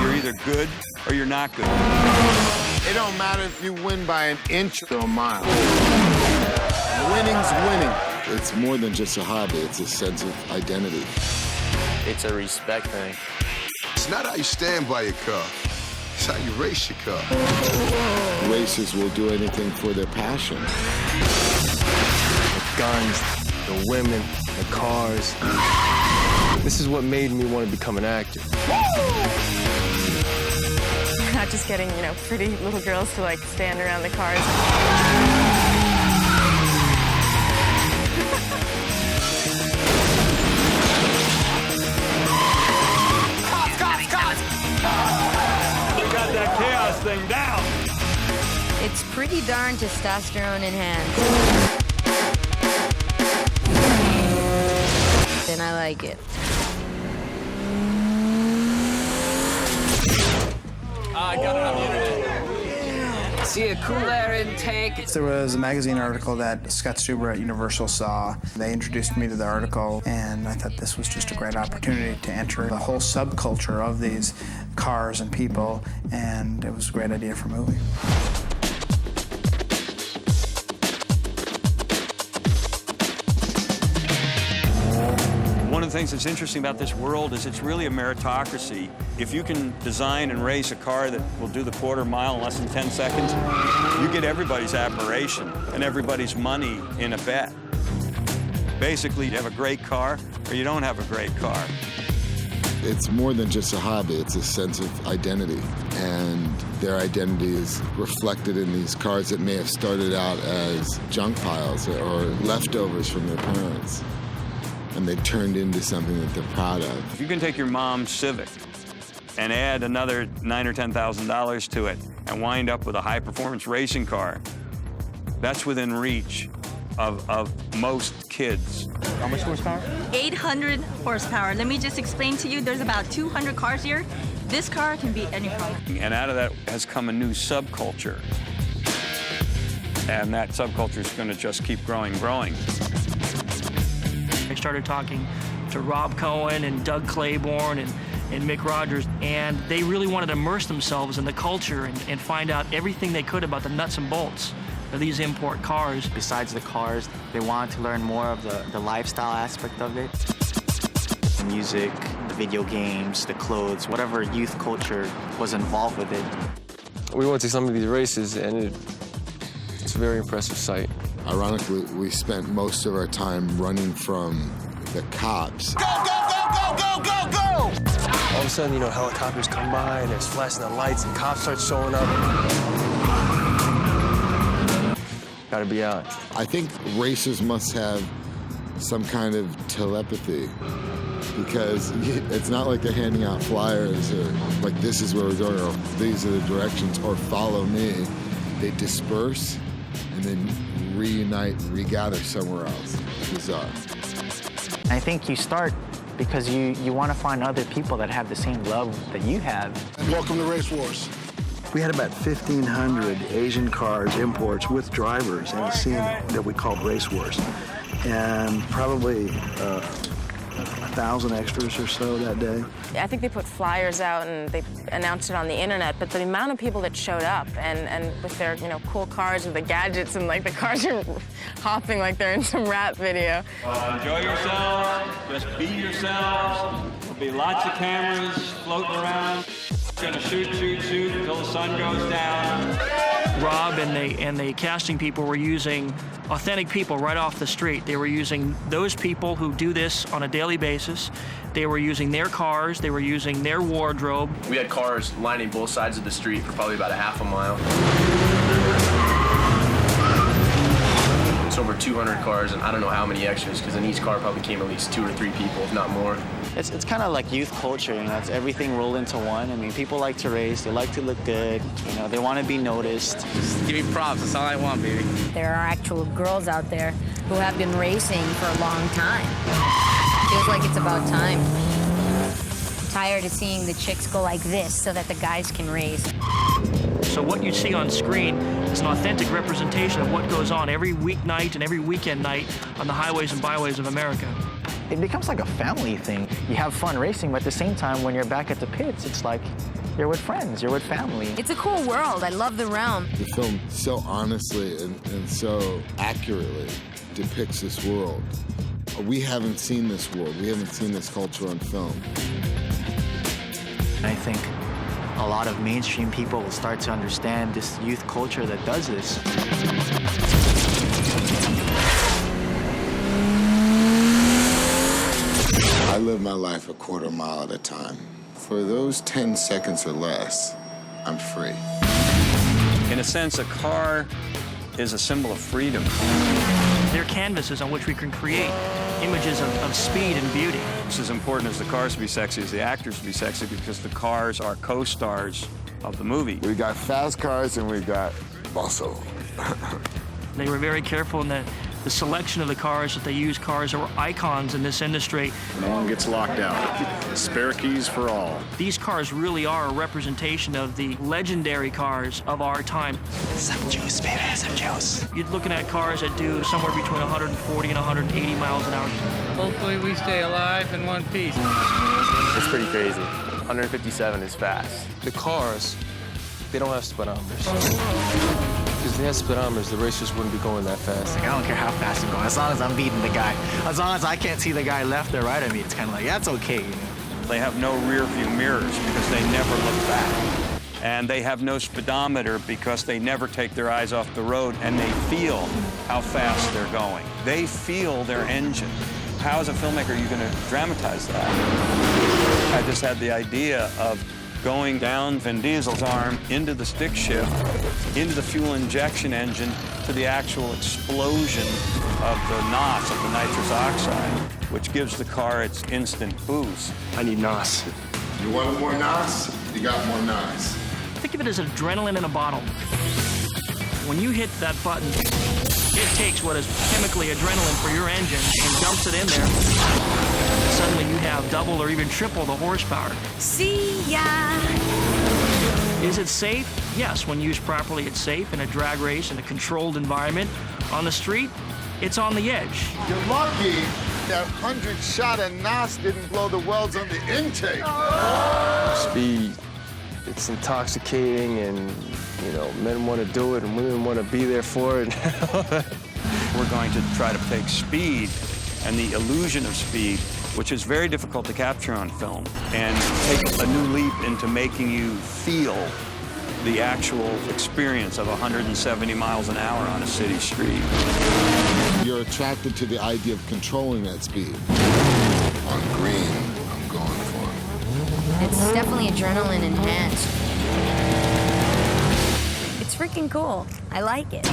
You're either good or you're not good. It don't matter if you win by an inch or a mile. Winning's winning. It's more than just a hobby, it's a sense of identity. It's a respect thing. It's not how you stand by your car, it's how you race your car. Racers will do anything for their passion. The guns, the women, the cars. This is what made me want to become an actor. Not just getting, pretty little girls to, stand around the cars. Cops! We got that chaos thing down. It's pretty darn testosterone enhanced. And I like it. I got it on the internet. See a cool air intake. There was a magazine article that Scott Stuber at Universal saw. They introduced me to the article, and I thought this was just a great opportunity to enter the whole subculture of these cars and people, and it was a great idea for a movie. One of the things that's interesting about this world is it's really a meritocracy. If you can design and race a car that will do the quarter mile in less than 10 seconds, you get everybody's admiration and everybody's money in a bet. Basically, you have a great car or you don't have a great car. It's more than just a hobby, it's a sense of identity. And their identity is reflected in these cars that may have started out as junk piles or leftovers from their parents. And they've turned into something that they're proud of. If you can take your mom's Civic and add another $9,000 or $10,000 to it and wind up with a high-performance racing car, that's within reach of most kids. How much horsepower? 800 horsepower. Let me just explain to you, there's about 200 cars here. This car can beat any car. And out of that has come a new subculture. And that subculture is going to just keep growing. I started talking to Rob Cohen and Doug Claiborne and Mick Rogers, and they really wanted to immerse themselves in the culture and find out everything they could about the nuts and bolts of these import cars. Besides the cars, they wanted to learn more of the lifestyle aspect of it. The music, the video games, the clothes, whatever youth culture was involved with it. We went to some of these races, and it's a very impressive sight. Ironically, we spent most of our time running from the cops. Go, go, go, go, go, go, go! All of a sudden, helicopters come by, and there's flashing the lights, and cops start showing up. Gotta be out. I think racers must have some kind of telepathy, because it's not like they're handing out flyers or like, this is where we're going, or these are the directions, or follow me. They disperse and then reunite, regather somewhere else. Bizarre. I think you start because you want to find other people that have the same love that you have. Welcome to Race Wars. We had about 1,500 Asian cars, imports, with drivers in a scene that we called Race Wars. And probably 1,000 extras or so that day. I think they put flyers out and they announced it on the internet, but the amount of people that showed up and with their, cool cars with the gadgets and the cars are hopping like they're in some rap video. Enjoy yourselves, just be yourselves. There'll be lots of cameras floating around. Gonna shoot until the sun goes down. Rob and the casting people were using authentic people right off the street. They were using those people who do this on a daily basis. They were using their cars. They were using their wardrobe. We had cars lining both sides of the street for probably about a half a mile. It's over 200 cars, and I don't know how many extras, because in each car probably came at least 2 or 3 people, if not more. It's kind of like youth culture, it's everything rolled into one. I mean, people like to race, they like to look good, they want to be noticed. Just give me props, that's all I want, baby. There are actual girls out there who have been racing for a long time. Feels like it's about time. I'm tired of seeing the chicks go like this so that the guys can race. So what you see on screen is an authentic representation of what goes on every weeknight and every weekend night on the highways and byways of America. it becomes like a family thing. You have fun racing, but at the same time, when you're back at the pits, it's like you're with friends, you're with family. It's a cool world. I love the realm. The film so honestly and so accurately depicts this world. We haven't seen this world. We haven't seen this culture on film. I think a lot of mainstream people will start to understand this youth culture that does this. I live my life a quarter mile at a time. For those 10 seconds or less, I'm free. In a sense, a car is a symbol of freedom. They're canvases on which we can create images of speed and beauty. It's as important as the cars to be sexy as the actors to be sexy, because the cars are co-stars of the movie. We got fast cars and we got muscle. They were very careful in the selection of the cars that they used, cars that were icons in this industry. No one gets locked out. Spare keys for all. These cars really are a representation of the legendary cars of our time. Some juice, baby, some juice. You're looking at cars that do somewhere between 140 and 180 miles an hour. Hopefully we stay alive in one piece. It's pretty crazy. 157 is fast. The cars, they don't have speedometers. Because if they had speedometers, the racers wouldn't be going that fast. Like, I don't care how fast I'm going, as long as I'm beating the guy. As long as I can't see the guy left or right of me, it's kind of like, that's okay. You know? They have no rear view mirrors because they never look back. And they have no speedometer because they never take their eyes off the road, and they feel how fast they're going. They feel their engine. How, as a filmmaker, are you going to dramatize that? I just had the idea of going down Vin Diesel's arm into the stick shift, into the fuel injection engine, to the actual explosion of the NOS, of the nitrous oxide, which gives the car its instant boost. I need NOS. You want more NOS? You got more NOS. Think of it as adrenaline in a bottle. When you hit that button, it takes what is chemically adrenaline for your engine and dumps it in there. Suddenly you have double or even triple the horsepower. See ya! Is it safe? Yes, when used properly, it's safe in a drag race in a controlled environment. On the street, it's on the edge. You're lucky that 100 shot of NOS didn't blow the welds on the intake. Speed, it's intoxicating, and you know, men want to do it and women want to be there for it. We're going to try to take speed and the illusion of speed, which is very difficult to capture on film, and take a new leap into making you feel the actual experience of 170 miles an hour on a city street. You're attracted to the idea of controlling that speed. On green, I'm going for it. It's definitely adrenaline enhanced. It's freaking cool. I like it.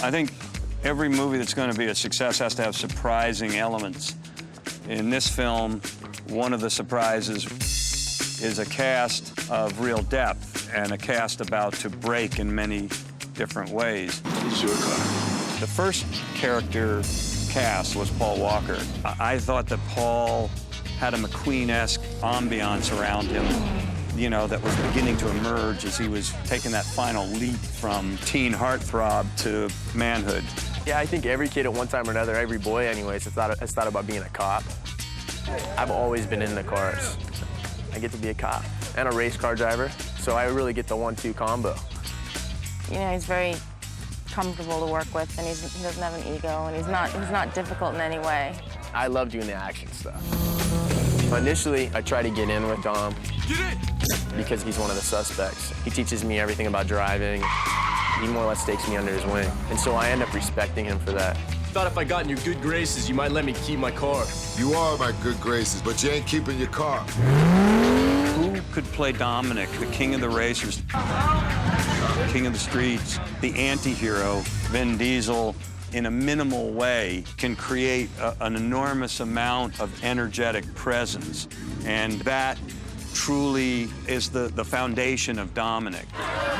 I think every movie that's going to be a success has to have surprising elements. In this film, one of the surprises is a cast of real depth and a cast about to break in many different ways. It's your car. The first character cast was Paul Walker. I thought that Paul had a McQueen-esque ambiance around him, you know, that was beginning to emerge as he was taking that final leap from teen heartthrob to manhood. Yeah, I think every kid at one time or another, every boy anyways, has thought about being a cop. I've always been in the cars. I get to be a cop and a race car driver, so I really get the 1-2 combo. You know, he's very comfortable to work with, and he doesn't have an ego, and he's not difficult in any way. I love doing the action stuff. Initially, I tried to get in with Dom because he's one of the suspects. He teaches me everything about driving. He more or less takes me under his wing. And so I end up respecting him for that. Thought if I got in your good graces, you might let me keep my car. You are my good graces, but you ain't keeping your car. Who could play Dominic, the king of the racers, king of the streets, the anti-hero, Vin Diesel, in a minimal way, can create an enormous amount of energetic presence. And that truly is the foundation of Dominic.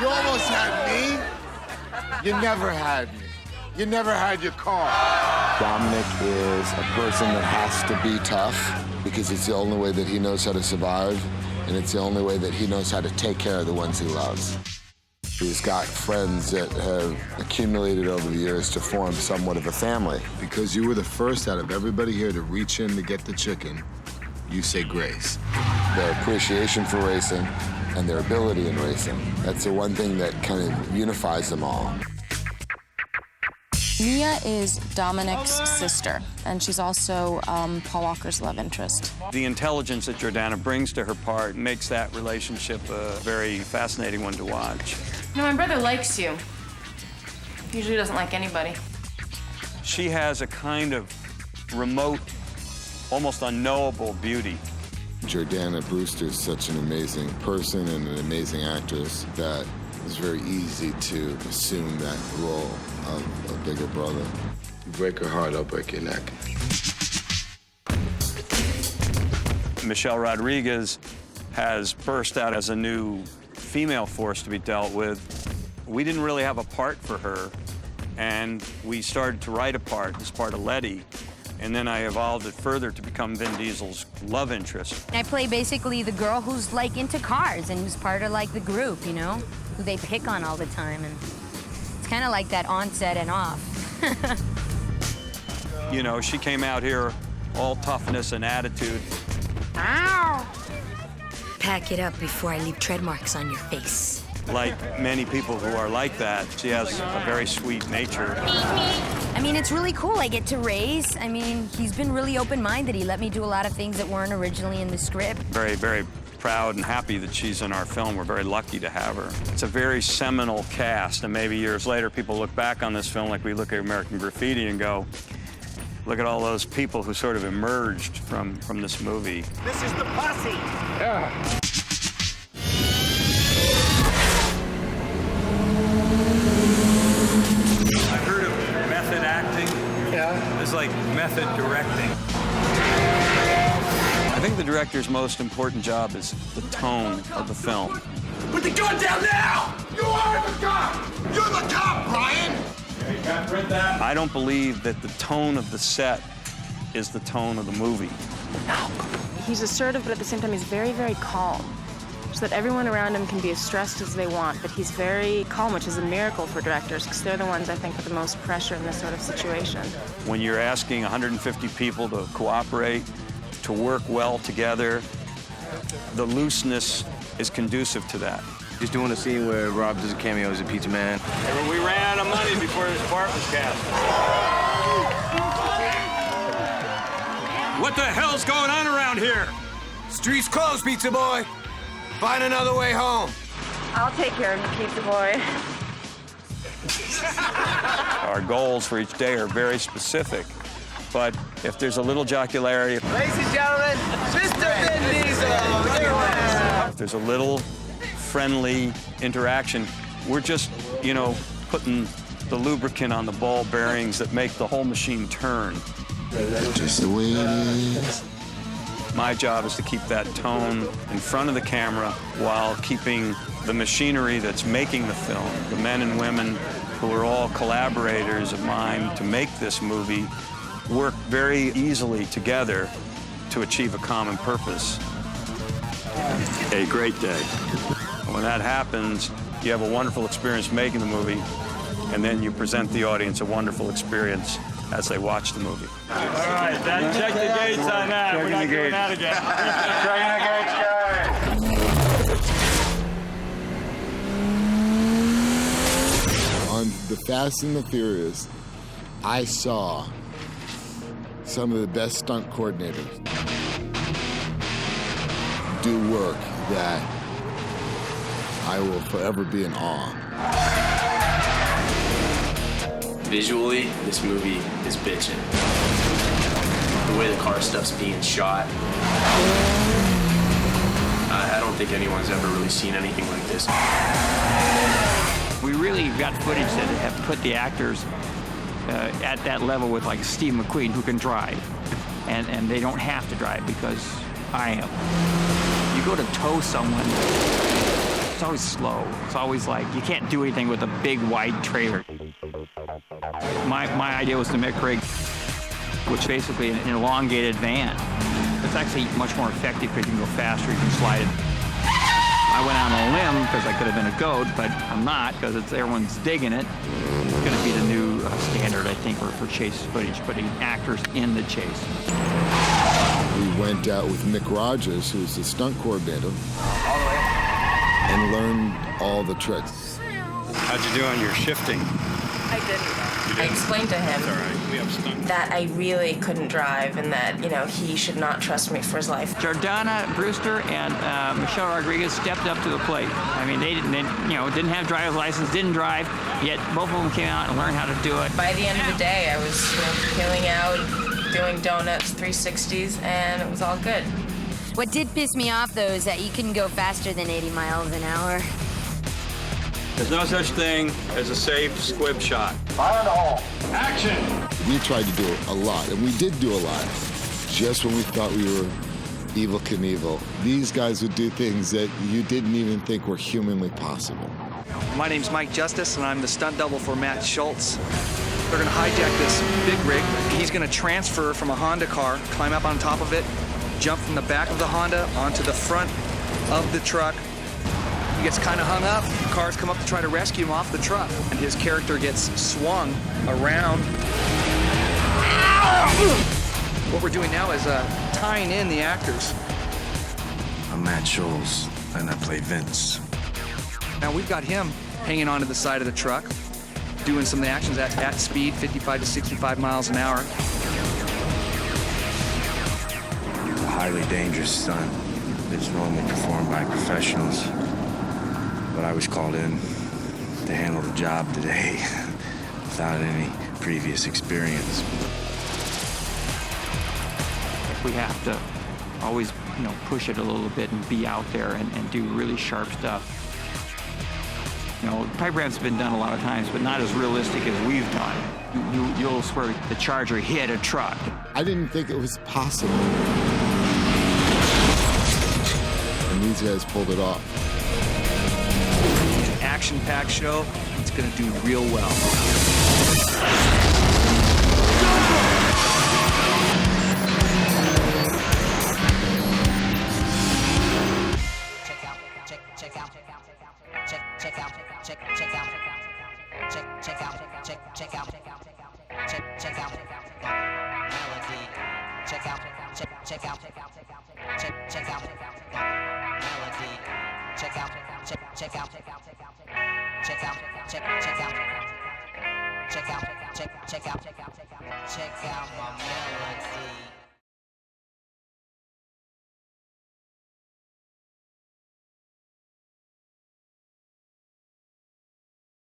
You almost had me. You never had me. You never had your car. Dominic is a person that has to be tough because it's the only way that he knows how to survive, and it's the only way that he knows how to take care of the ones he loves. He's got friends that have accumulated over the years to form somewhat of a family. Because you were the first out of everybody here to reach in to get the chicken, you say grace. Their appreciation for racing and their ability in racing, that's the one thing that kind of unifies them all. Mia is Dominic's sister, and she's also Paul Walker's love interest. The intelligence that Jordana brings to her part makes that relationship a very fascinating one to watch. No, my brother likes you. Usually doesn't like anybody. She has a kind of remote, almost unknowable beauty. Jordana Brewster is such an amazing person and an amazing actress that it's very easy to assume that role of a bigger brother. You break her heart, I'll break your neck. Michelle Rodriguez has burst out as a new female force to be dealt with. We didn't really have a part for her, and we started to write a part, this part of Letty, and then I evolved it further to become Vin Diesel's love interest. I play basically the girl who's like into cars and who's part of like the group, you know, who they pick on all the time, and it's kind of like that on set and off. You know, she came out here all toughness and attitude. Ow! Pack it up before I leave tread marks on your face. Like many people who are like that, she has a very sweet nature. I mean, it's really cool. I get to race. I mean, he's been really open-minded. He let me do a lot of things that weren't originally in the script. Very, very proud and happy that she's in our film. We're very lucky to have her. It's a very seminal cast, and maybe years later people look back on this film like we look at American Graffiti and go, look at all those people who sort of emerged from this movie. This is the posse. Yeah. I've heard of method acting. Yeah. It's like method directing. I think the director's most important job is the tone of the film. Put the gun down now! You are the cop! You're the cop, Brian! I don't believe that the tone of the set is the tone of the movie. He's assertive, but at the same time, he's very, very calm. So that everyone around him can be as stressed as they want, but he's very calm, which is a miracle for directors, because they're the ones, I think, with the most pressure in this sort of situation. When you're asking 150 people to cooperate, to work well together, the looseness is conducive to that. Just doing a scene where Rob does a cameo as a pizza man. We ran out of money before this part was cast. What the hell's going on around here? Street's closed, pizza boy. Find another way home. I'll take care of you, pizza boy. Our goals for each day are very specific, but if there's a little jocularity, Ladies and gentlemen, Mr. Vin Diesel. if there's a little friendly interaction, we're just, you know, putting the lubricant on the ball bearings that make the whole machine turn. Just the way it is. My job is to keep that tone in front of the camera while keeping the machinery that's making the film, the men and women who are all collaborators of mine to make this movie, work very easily together to achieve a common purpose. A great day. When that happens, you have a wonderful experience making the movie, and then you present the audience a wonderful experience as they watch the movie. All right, check the gates on that. We're not doing that again. Checking the gates, guys. On The Fast and the Furious, I saw some of the best stunt coordinators do work that I will forever be in awe. Visually, this movie is bitchin'. The way the car stuff's being shot, I don't think anyone's ever really seen anything like this. We really got footage that have put the actors at that level with like Steve McQueen, who can drive, and they don't have to drive because I am. You go to tow someone, it's always slow. It's always like you can't do anything with a big wide trailer. My idea was to make rig, which basically an elongated van. It's actually much more effective because you can go faster, you can slide it. I went out on a limb because I could have been a goat, but I'm not because everyone's digging it. It's going to be the new standard, I think, for chase footage, putting actors in the chase. We went out with Mick Rogers, who's the stunt coordinator, and learned all the tricks. How'd you do on your shifting? I didn't. I explained to him that I really couldn't drive and that, you know, he should not trust me for his life. Jordana Brewster and Michelle Rodriguez stepped up to the plate. I mean, they didn't have driver's license, didn't drive, yet both of them came out and learned how to do it. By the end of the day, I was peeling out, doing donuts, 360s, and it was all good. What did piss me off, though, is that you couldn't go faster than 80 miles an hour. There's no such thing as a safe squib shot. Fire in the hole. Action! We tried to do a lot, and we did do a lot, just when we thought we were Evel Knievel. These guys would do things that you didn't even think were humanly possible. My name's Mike Justice, and I'm the stunt double for Matt Schultz. They're going to hijack this big rig. He's going to transfer from a Honda car, climb up on top of it, jump from the back of the Honda onto the front of the truck. He gets kind of hung up. Cars come up to try to rescue him off the truck, and his character gets swung around. What we're doing now is tying in the actors. I'm Matt Schultz, and I play Vince. Now we've got him hanging onto the side of the truck, doing some of the actions at speed, 55 to 65 miles an hour. It's a highly dangerous stunt. It's normally performed by professionals. But I was called in to handle the job today without any previous experience. We have to always, push it a little bit and be out there and do really sharp stuff. Pipe ramps have been done a lot of times, but not as realistic as we've done. You'll swear the Charger hit a truck. I didn't think it was possible. And these guys pulled it off. Action-packed show. It's going to do real well. Check out my melody.